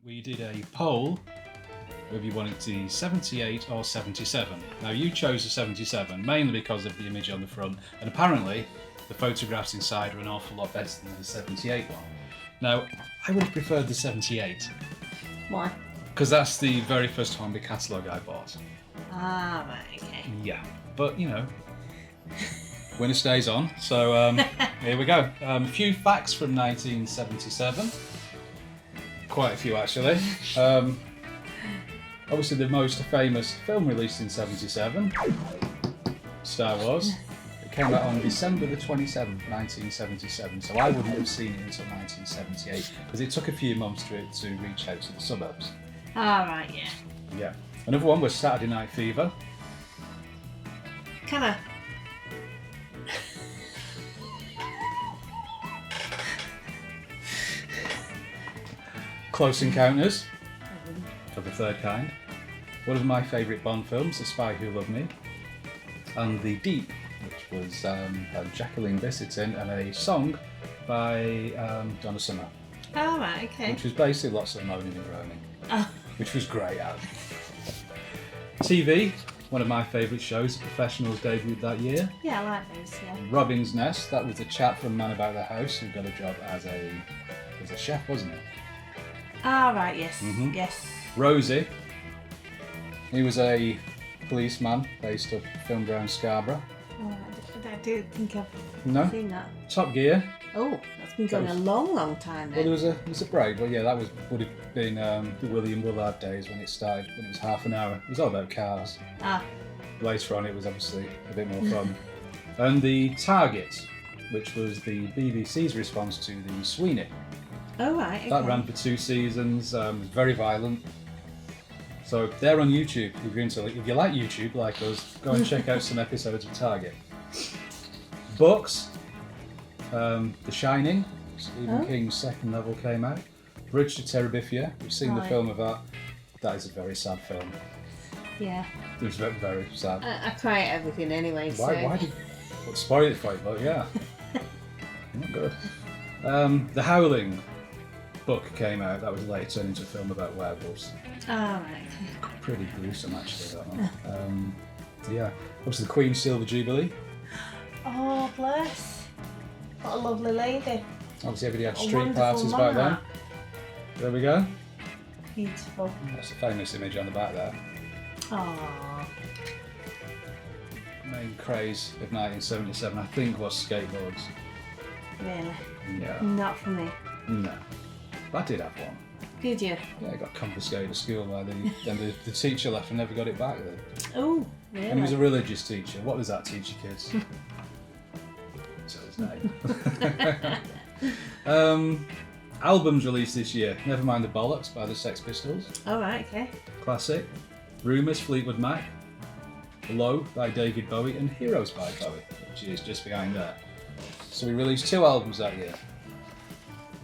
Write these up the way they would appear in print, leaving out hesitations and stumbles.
we did a poll whether you wanted the 78 or 77. Now you chose the 77 mainly because of the image on the front, and apparently the photographs inside are an awful lot better than the 78 one. Now I would have preferred the 78. Why? Because that's the very first Hornby catalogue I bought. Ah, right, okay. Yeah, but you know, winner stays on. So here we go. A few facts from 1977. Quite a few actually. Obviously the most famous film released in 77, Star Wars. It came out on December the 27th, 1977, so I wouldn't have seen it until 1978 because it took a few months for it to reach out to the suburbs. Ah, right, yeah. Yeah. Another one was Saturday Night Fever. Can I? Close Encounters, for the third kind. One of my favourite Bond films, The Spy Who Loved Me. And The Deep, which was Jacqueline Bissington and a song by Donna Summer. Oh, right, okay. Which was basically lots of moaning and groaning. Oh. Which was great. TV, one of my favourite shows, The Professionals debuted that year. Yeah, I like those, yeah. Robin's Nest, that was the chap from Man About the House who got a job as a chef, wasn't it? Ah, right, yes, Mhm. yes. Rosie, he was a policeman based up filmed around Scarborough. Oh, I do think I've No? seen that. Top Gear. Oh, that's been going a long time Well, then. there was a break, but yeah, that would have been the William Willard days when it started, when it was half an hour. It was all about cars. Ah, Later on, it was obviously a bit more fun. And The Target, which was the BBC's response to the Sweeney. oh, right, okay. That ran for 2 seasons. Was very violent. So they're on YouTube. If you like YouTube like us, go and check out some episodes of Target. Books. The Shining, Stephen King's second novel came out. Bridge to Terabithia. We've seen the film of that. That is a very sad film. Yeah. It was very, very sad. I cry at everything anyway, so... Why did... What spoiled it for you, but yeah. Not good. The Howling book came out. That was later turned into a film about werewolves. Oh, right. Pretty gruesome, actually, that one. Yeah. Obviously, the Queen's Silver Jubilee. Oh, bless. What a lovely lady. Obviously, everybody had A street wonderful parties back then. monarch. There we go. Beautiful. That's a famous image on the back there. Oh. Main craze of 1977, I think, was skateboards. Really? Yeah. Not for me. No. But I did have one. Did you? Yeah, I got confiscated at school by then the teacher left and never got it back then. Oh, really? And he was a religious teacher. What was that teacher, kids? So his name. Albums released this year. Never Mind the Bollocks by the Sex Pistols. Oh, right, okay. Classic. Rumours, Fleetwood Mac. Low by David Bowie, and Heroes by Bowie, which is just behind there. So we released 2 albums that year.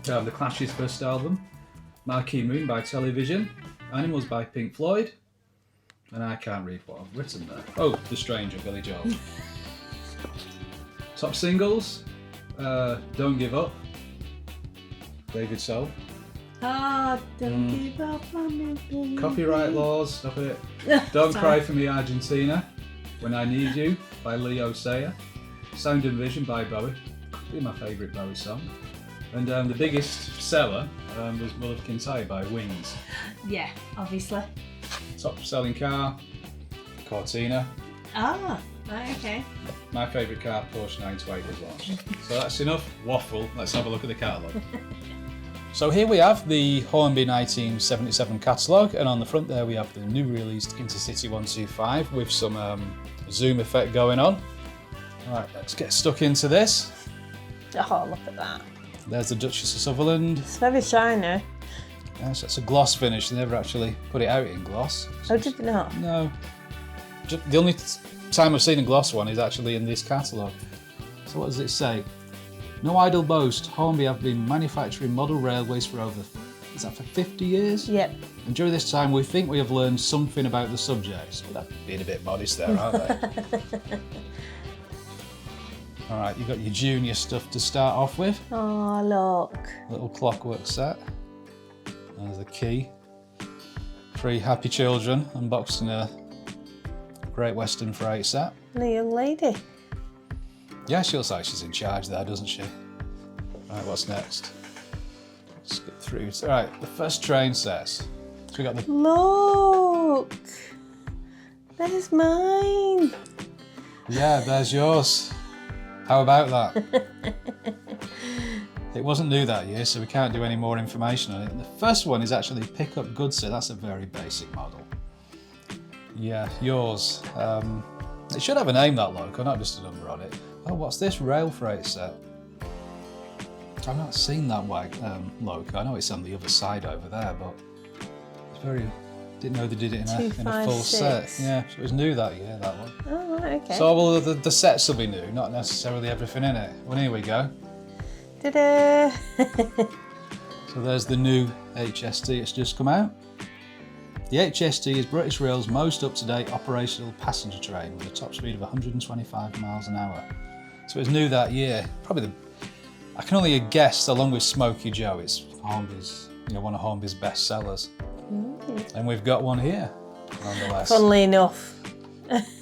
The Clash's first album, Marquee Moon by Television, Animals by Pink Floyd, and I can't read what I've written there. Oh, The Stranger, Billy Joel. Top singles, Don't Give Up, David Soul. Oh, don't give up on me, baby. Copyright Laws, stop it. Don't Cry for Me, Argentina, When I Need You by Leo Sayer, Sound and Vision by Bowie, could be my favourite Bowie song. And the biggest seller was Will of Kintyre by Wings. Yeah, obviously. Top selling car, Cortina. Ah, right, okay. My favourite car, Porsche 928 was launched. So that's enough waffle, let's have a look at the catalogue. So here we have the Hornby 1977 catalogue, and on the front there we have the new released Inter-City 125 with some zoom effect going on. Alright, let's get stuck into this. Oh, look at that. There's the Duchess of Sutherland. It's very shiny. Yes, that's a gloss finish. They never actually put it out in gloss. Oh, did they not? No. The only time I've seen a gloss one is actually in this catalogue. So what does it say? No idle boast, Hornby have been manufacturing model railways for over, is that for 50 years? Yep. And during this time we think we have learned something about the subjects. Well, that's being a bit modest there, aren't they? Alright, you've got your junior stuff to start off with. Oh, look. Little clockwork set. There's the key. 3 happy children unboxing a Great Western freight set. And a young lady. Yeah, she looks like she's in charge there, doesn't she? Right, what's next? Let's get through. Right, the first train says. So we got the. Look! There's mine! Yeah, there's yours. How about that? It wasn't new that year, so we can't do any more information on it. The first one is actually pick up goods, so that's a very basic model. Yeah, yours. It should have a name, that loco, not just a number on it. Oh, what's this rail freight set? I've not seen that loco. I know it's on the other side over there, but it's very. Didn't know they did it in a full set. Yeah, so it was new that year, that one. Oh, right, okay. So all the sets will be new, not necessarily everything in it. Well, here we go. Ta-da! So there's the new HST. It's just come out. The HST is British Rail's most up-to-date operational passenger train with a top speed of 125 miles an hour. So it was new that year. Probably I can only guess, along with Smoky Joe, it's Hornby's, one of Hornby's best sellers. And we've got one here, nonetheless. Funnily enough.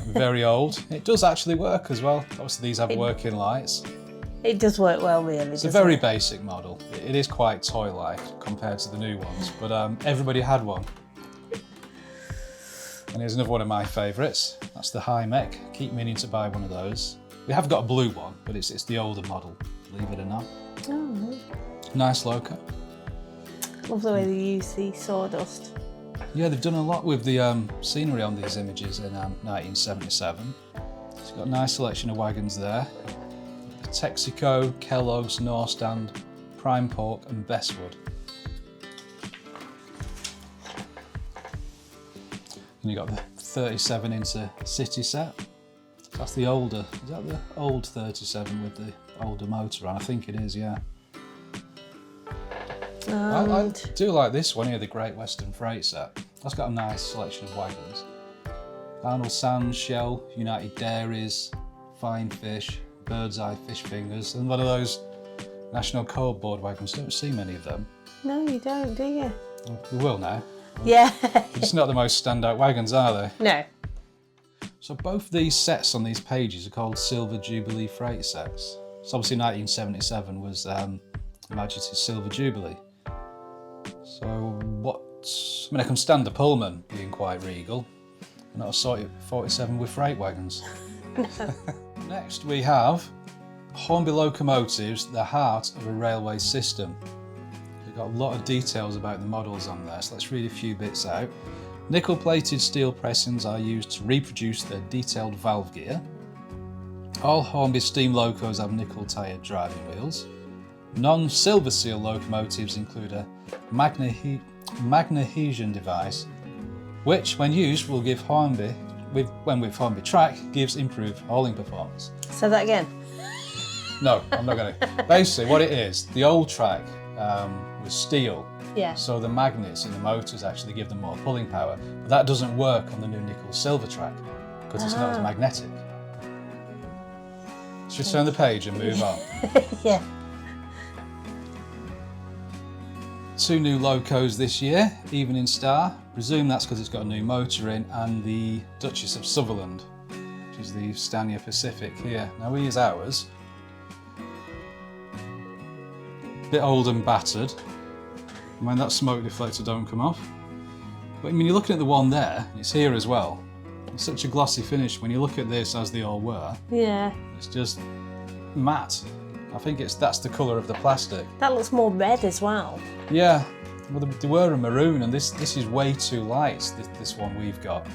Very old. It does actually work as well. Obviously these have working lights. It does work well, really. It's a very basic model. It is quite toy-like compared to the new ones, but everybody had one. And here's another one of my favourites. That's the High Mech. Keep meaning to buy one of those. We have got a blue one, but it's the older model, believe it or not. Oh. Nice loco. Love the way they use the sawdust. Yeah, they've done a lot with the scenery on these images in 1977. It's got a nice selection of wagons there. The Texaco, Kellogg's, Norstand, Prime Pork and Bestwood. And you got the 37 Inter-City set. That's the older, is that the old 37 with the older motor on? I think it is, yeah. I do like this one here, the Great Western freight set. That's got a nice selection of wagons. Arnold Sands, Shell, United Dairies, Fine Fish, Bird's Eye Fish Fingers, and one of those National Coal Board wagons. Don't see many of them. No, you don't, do you? We will now. Yeah. It's not the most standout wagons, are they? No. So both these sets on these pages are called Silver Jubilee freight sets. So obviously 1977 was Majesty's Silver Jubilee. So I can stand the Pullman being quite regal, but not a 47 with freight wagons. Next we have Hornby Locomotives, the heart of a railway system. We've got a lot of details about the models on there, so let's read a few bits out. Nickel-plated steel pressings are used to reproduce their detailed valve gear. All Hornby steam locos have nickel-tired driving wheels. Non-silver seal locomotives include a magnesium device, which, when used, will give Hornby, when with Hornby track, gives improved hauling performance. Say that again. No, I'm not going to. Basically, what it is, the old track was steel. Yeah. So the magnets in the motors actually give them more pulling power. But that doesn't work on the new nickel-silver track because it's not as magnetic. Should we turn the page and move on? Yeah. 2 new locos this year, Evening Star. Presume that's because it's got a new motor in, and the Duchess of Sutherland, which is the Stania Pacific here. Now here's ours. Bit old and battered. Mind that smoke deflector don't come off. But I mean, you're looking at the one there, it's here as well. It's such a glossy finish. When you look at this as they all were, Yeah. it's just matte. I think that's the colour of the plastic. That looks more red as well. Yeah, well they were a maroon, and this is way too light, this one we've got.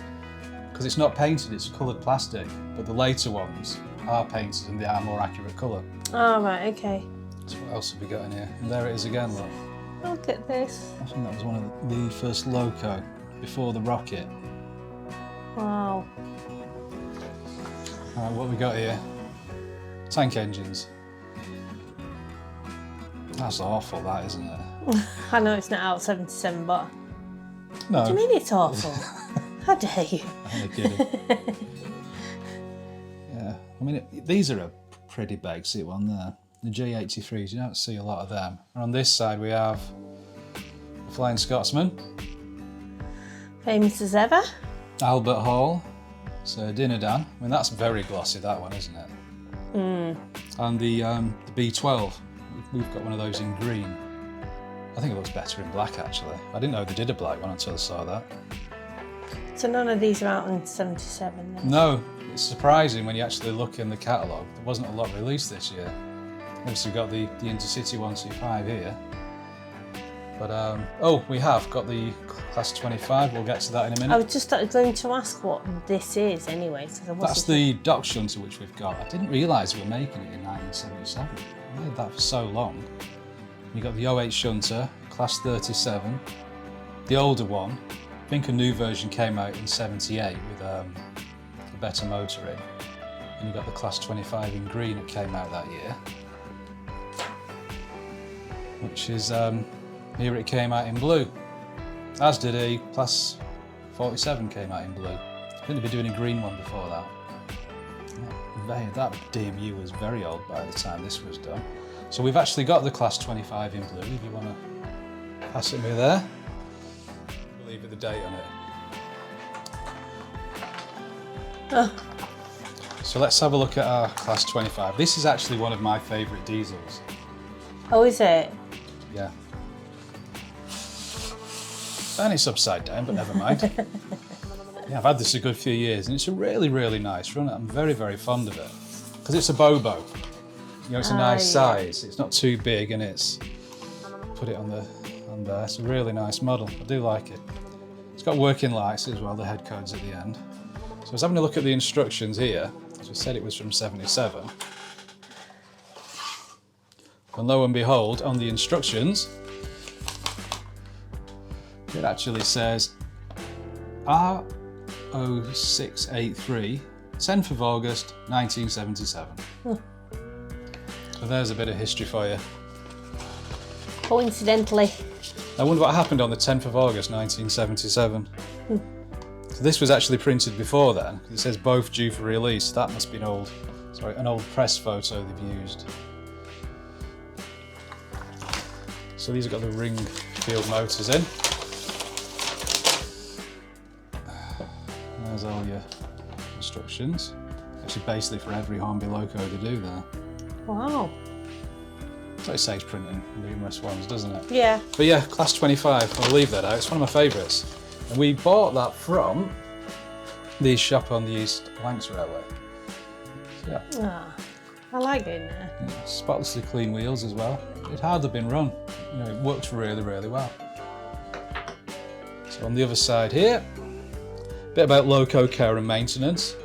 Because it's not painted, it's coloured plastic, but the later ones are painted and they are more accurate colour. Oh, right, okay. So what else have we got in here? And there it is again, look. Look at this. I think that was one of the first loco before the rocket. Wow. Alright, what have we got here? Tank engines. That's awful, that, isn't it? I know it's not out 77, but No. what do you mean it's awful? How dare you? I'm kidding. Yeah, I mean, these are a pretty big, see one there. The J83s, you don't see a lot of them. And on this side we have the Flying Scotsman. Famous as ever. Albert Hall. So Dinner Dan. I mean, that's very glossy, that one, isn't it? And the B12. We've got one of those in green. I think it looks better in black, actually. I didn't know they did a black one until I saw that. So none of these are out in 77 then? No, it's surprising when you actually look in the catalogue. There wasn't a lot released this year. Obviously, we've got the Inter-City 125 here. But, oh, we have got the Class 25. We'll get to that in a minute. I was just going to ask what this is anyway. That's the dock shunter which we've got. I didn't realise we were making it in 1977. We had that for so long. You've got the OH shunter, Class 37. The older one, I think a new version came out in 78 with a better motor in. And you've got the Class 25 in green that came out that year. Which is, here it came out in blue. As did a Class 47 came out in blue. I think they've been doing a green one before that. That DMU was very old by the time this was done. So we've actually got the Class 25 in blue, if you want to pass it me there. We'll leave it the date on it. Oh. So let's have a look at our Class 25. This is actually one of my favourite diesels. Oh, is it? Yeah. And it's upside down, but never mind. Yeah, I've had this a good few years and it's a really, really nice run. I'm very, very fond of it. Because it's a Bobo. You know, it's a nice size. It's not too big and it's... Put it on there. It's a really nice model. I do like it. It's got working lights as well, the head codes at the end. So I was having a look at the instructions here. As I said, it was from 77. And lo and behold, on the instructions, it actually says R0683, 10th of August, 1977. So there's a bit of history for you. Coincidentally. I wonder what happened on the 10th of August, 1977. So this was actually printed before then. It says both due for release. That must be an old press photo they've used. So these have got the ring field motors in. There's all your instructions. Actually basically for every Hornby loco they do there. Wow. So it saves printing numerous ones, doesn't it? Yeah. But yeah, Class 25, I'll leave that out. It's one of my favourites. And we bought that from the shop on the East Lancs Railway. So yeah. Ah, I like it there. Yeah, spotlessly clean wheels as well. It hardly been run. You know, it worked really, really well. So on the other side here, a bit about loco care and maintenance.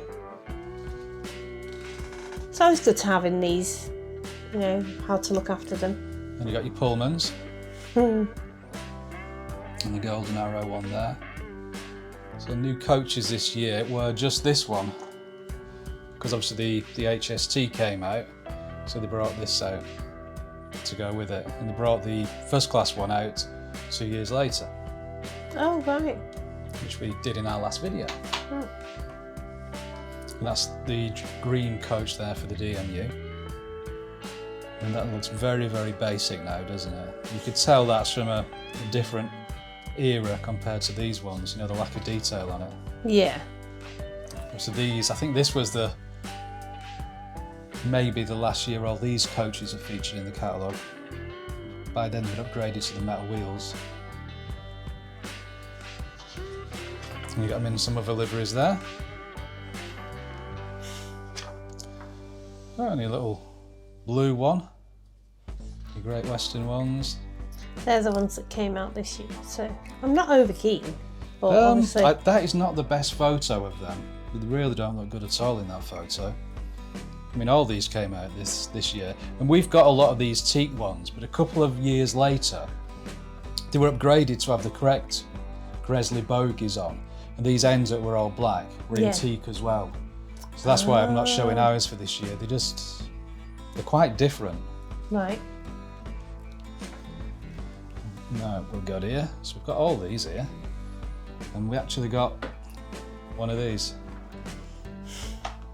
It's always good to have in these, you know, how to look after them. And you got your Pullmans. And the Golden Arrow one there. So new coaches this year were just this one. Because obviously the HST came out, so they brought this out to go with it. And they brought the first class one out 2 years later. Oh, right. Which we did in our last video. Oh. And that's the green coach there for the DMU. And that looks very, very basic now, doesn't it? You could tell that's from a different era compared to these ones, you know, the lack of detail on it. Yeah. So these, I think this was maybe the last year all these coaches are featured in the catalogue. By then they'd upgraded to the metal wheels. And you got them in some other liveries there. Oh, and your little blue one. Your Great Western ones. They're the ones that came out this year, so I'm not over keen. But obviously... that is not the best photo of them. They really don't look good at all in that photo. I mean, all these came out this year, and we've got a lot of these teak ones, but a couple of years later, they were upgraded to have the correct Gresley bogies on, and these ends that were all black were in teak as well. So that's why I'm not showing ours for this year. They're quite different. Right. No, we've got here. So we've got all these here, and we actually got one of these.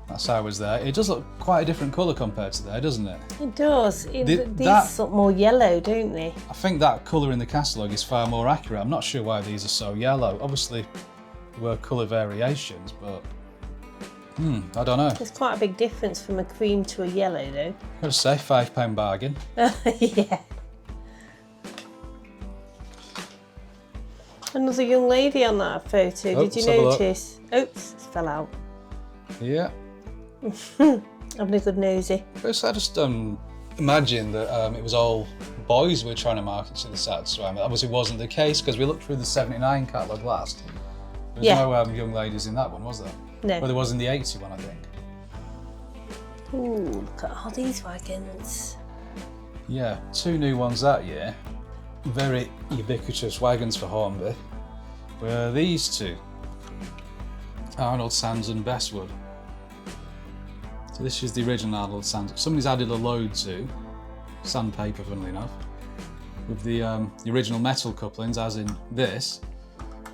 That's how it was there. It does look quite a different colour compared to there, doesn't it? It does. These look more yellow, don't they? I think that colour in the catalogue is far more accurate. I'm not sure why these are so yellow. Obviously, there were colour variations, but I don't know. There's quite a big difference from a cream to a yellow, though. I've got to say, £5 bargain. Yeah. Another young lady on that photo. Did you notice? Oops, it fell out. Yeah. Having a good nosy. First, I just imagine that it was all boys we were trying to market to the sets. So obviously, wasn't the case because we looked through the '79 catalogue last. There was no young ladies in that one, was there? No. Well, there was in the '80 one, I think. Ooh, look at all these wagons. Yeah, 2 new ones that year. Very ubiquitous wagons for Hornby. Were these two, Arnold Sands and Bestwood. So this is the original Arnold Sands. Somebody's added a load to sandpaper, funnily enough, with the original metal couplings, as in this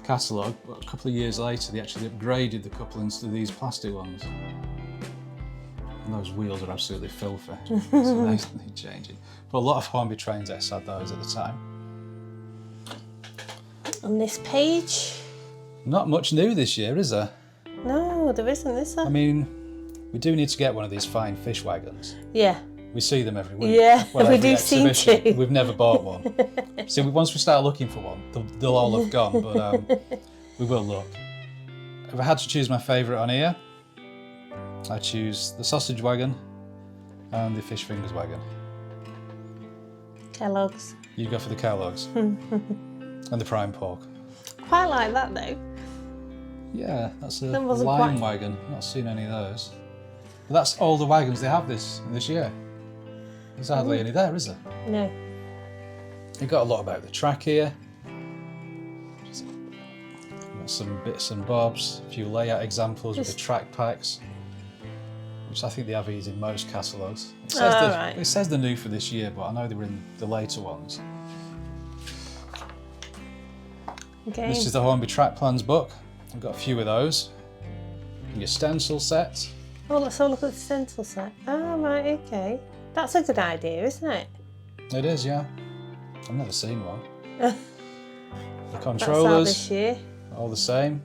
catalogue. But a couple of years later, they actually upgraded the couplings to these plastic ones. And those wheels are absolutely filthy, so they need changing. But a lot of Hornby trains had those at the time. On this page? Not much new this year, is there? No, there isn't, is there? I mean, we do need to get one of these fine fish wagons. Yeah. We see them every week. Yeah, well, we every do seem to. We've never bought one. So once we start looking for one, they'll all have gone, but we will look. If I had to choose my favourite on here, I choose the sausage wagon and the fish fingers wagon. Kellogg's. You'd go for the Catalogues and the prime pork. Quite like that though. Yeah, that's a That wasn't lime quite- wagon. I've not seen any of those. But that's all the wagons they have this year. There's hardly any there, is there? No. You've got a lot about the track here. Got some bits and bobs, a few layout examples with the track packs, which I think they have these in most catalogues. It says they're new for this year, but I know they were in the later ones. Okay. This is the Hornby Track Plans book. I've got a few of those. Your stencil set. Oh, let's have a look at the stencil set. Oh, right, okay. That's a good idea, isn't it? It is, yeah. I've never seen one. The That's out controllers, this year. all the same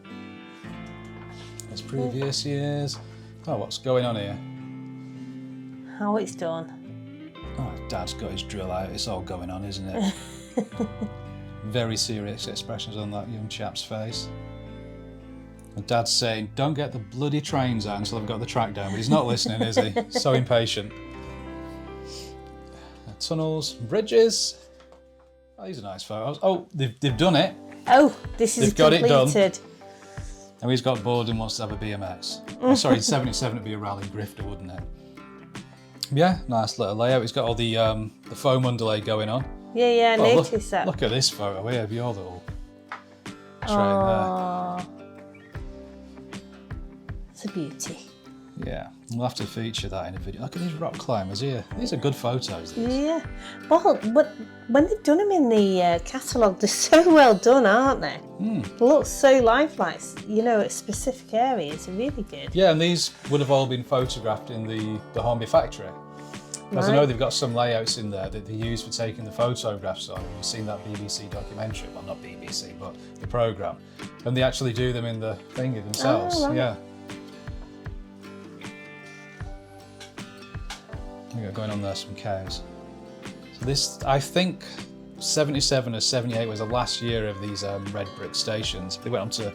as previous years. Oh, what's going on here? How it's done. Oh, Dad's got his drill out. It's all going on, isn't it? Very serious expressions on that young chap's face. And Dad's saying, don't get the bloody trains out until I've got the track down. But he's not listening, is he? So impatient. Tunnels, bridges. Oh, these are nice photos. Oh, they've done it. Oh, this is They've got it done. completed. And he's got bored and wants to have a BMX. Oh, sorry, 77 would be a rally grifter, wouldn't it? Yeah, nice little layout. He's got all the foam underlay going on. Yeah, I Oh, noticed that. Look at this photo here of your little train Oh, it's a beauty. there. Yeah, we'll have to feature that in a video. Look at these rock climbers here. These are good photos, these. Yeah. Well, but when they've done them in the catalogue, they're so well done, aren't they? They look so lifelike, you know, at specific areas. They're really good. Yeah, and these would have all been photographed in the Hornby factory. Because I know they've got some layouts in there that they use for taking the photographs on. You've seen that BBC documentary, well, not BBC, but the programme. And they actually do them in the thingy themselves. Oh, right. Yeah. We got going on there some cows. So this, I think, 77 or 78 was the last year of these red brick stations. They went on to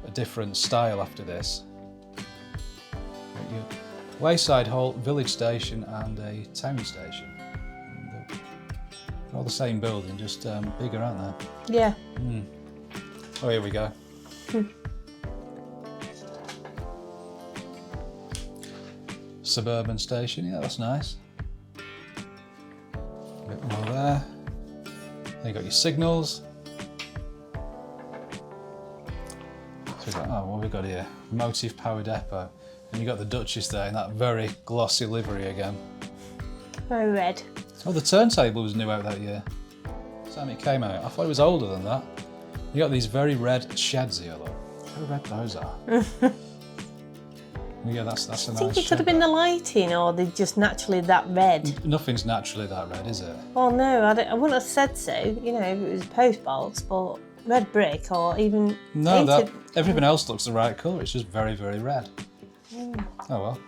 a different style after this. Wayside Halt, Village Station and a Town Station. And they're all the same building, just bigger, aren't they? Yeah. Oh, here we go. Suburban Station, yeah, that's nice. A bit more there. Then you got your signals. So we've got, oh, what have we got here? Motive Power Depot. And you got the Duchess there in that very glossy livery again. Very red. Oh, the turntable was new out that year. Time it came out. I thought it was older than that. You got these very red sheds here, look. How red those are. Yeah, that's a I nice think it could have been the lighting, or they're just naturally that red. Nothing's naturally that red, is it? Well, no, I wouldn't have said so. You know, if it was a post box, but red brick or even No, painted. everything else looks the right colour. It's just very, very red. Oh well.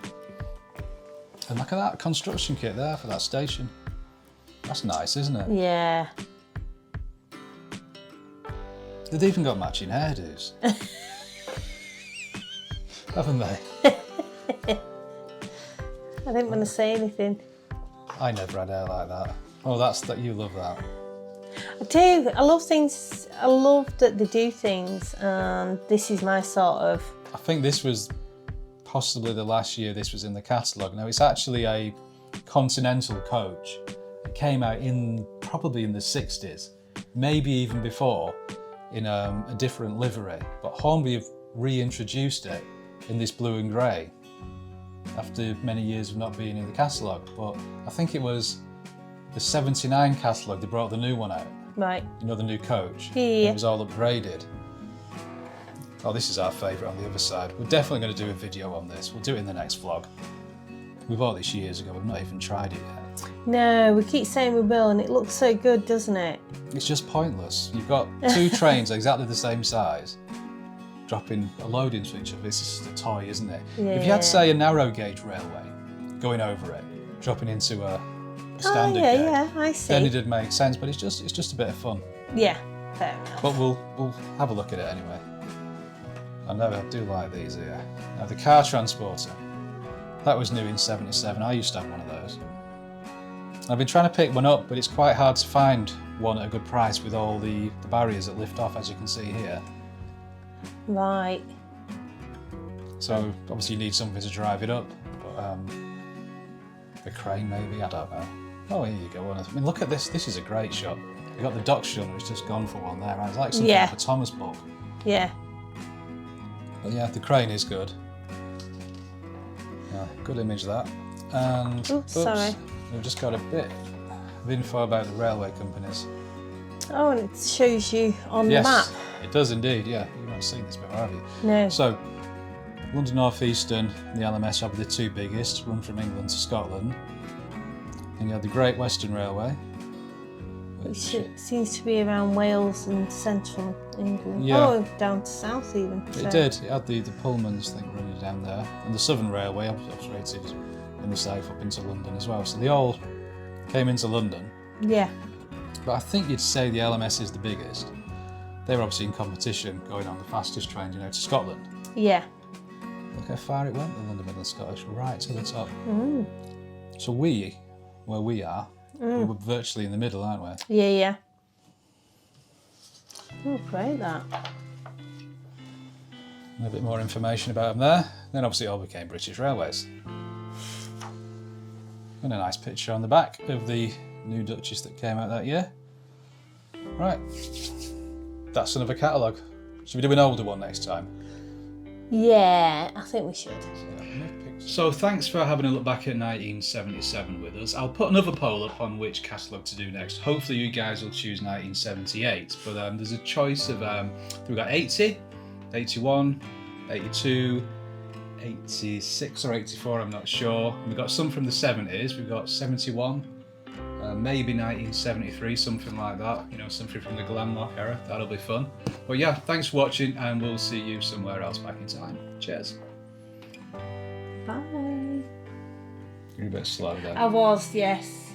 And look at that construction kit there for that station. That's nice, isn't it? Yeah. They've even got matching hairdos. Haven't they? I didn't want to say anything. I never had hair like that. Oh, that you love that. I do. I love things. I love that they do things, and this is my sort of. I think this was possibly the last year this was in the catalogue. Now, it's actually a Continental coach. It came out probably in the 60s, maybe even before, in a different livery. But Hornby have reintroduced it in this blue and grey after many years of not being in the catalogue. But I think it was the 79 catalogue, they brought the new one out. Right. You know, the new coach? Yeah. It was all upgraded. Oh, this is our favourite on the other side. We're definitely going to do a video on this. We'll do it in the next vlog. We bought this years ago, we've not even tried it yet. No, we keep saying we will, and it looks so good, doesn't it? It's just pointless. You've got two trains exactly the same size, dropping a load into each other. It's just a toy, isn't it? Yeah. If you had, say, a narrow gauge railway going over it, dropping into a standard gauge, yeah, I see. then it'd make sense. But it's just a bit of fun. Yeah, fair enough. But we'll have a look at it anyway. I do like these here. Now the car transporter, that was new in '77. I used to have one of those. I've been trying to pick one up, but it's quite hard to find one at a good price with all the barriers that lift off, as you can see here. Right. So obviously you need something to drive it up. But a crane maybe, I don't know. Oh, here you go. I mean, look at this. This is a great shot. You got the dock shunner. It's just gone for one there. It's like something Yeah. for Thomas book. Yeah. But yeah, the crane is good. Yeah, good image that. And Oops, sorry. We've just got a bit of info about the railway companies. Oh, and it shows you on Yes, the map. it does indeed. Yeah, you haven't seen this before, have you? No. So, London North Eastern and the LMS are the two biggest, run from England to Scotland. Then you have the Great Western Railway. Which seems to be around Wales and central England. Yeah. Oh, down to south even. It so. did. It had the Pullmans thing running down there, and the Southern Railway operated in the south up into London as well. So they all came into London. Yeah. But I think you'd say the LMS is the biggest. They were obviously in competition, going on the fastest train, to Scotland. Yeah. Look how far it went, the London Midland Scottish, right to the top. Mm. So where we are, we're virtually in the middle, aren't we? Yeah, yeah. Oh, great that. A bit more information about them there. Then obviously it all became British Railways. And a nice picture on the back of the new Duchess that came out that year. Right, that's another catalogue. Should we do an older one next time? Yeah, I think we should. So thanks for having a look back at 1977 with us. I'll put another poll up on which catalogue to do next. Hopefully you guys will choose 1978, but there's a choice of, we've got 80, 81, 82, 86 or 84, I'm not sure. We've got some from the 70s, we've got 71, maybe 1973, something like that, something from the glam rock era. That'll be fun. But yeah, thanks for watching, and we'll see you somewhere else back in time. Cheers. Bye. You're a bit slow then. I was, yes.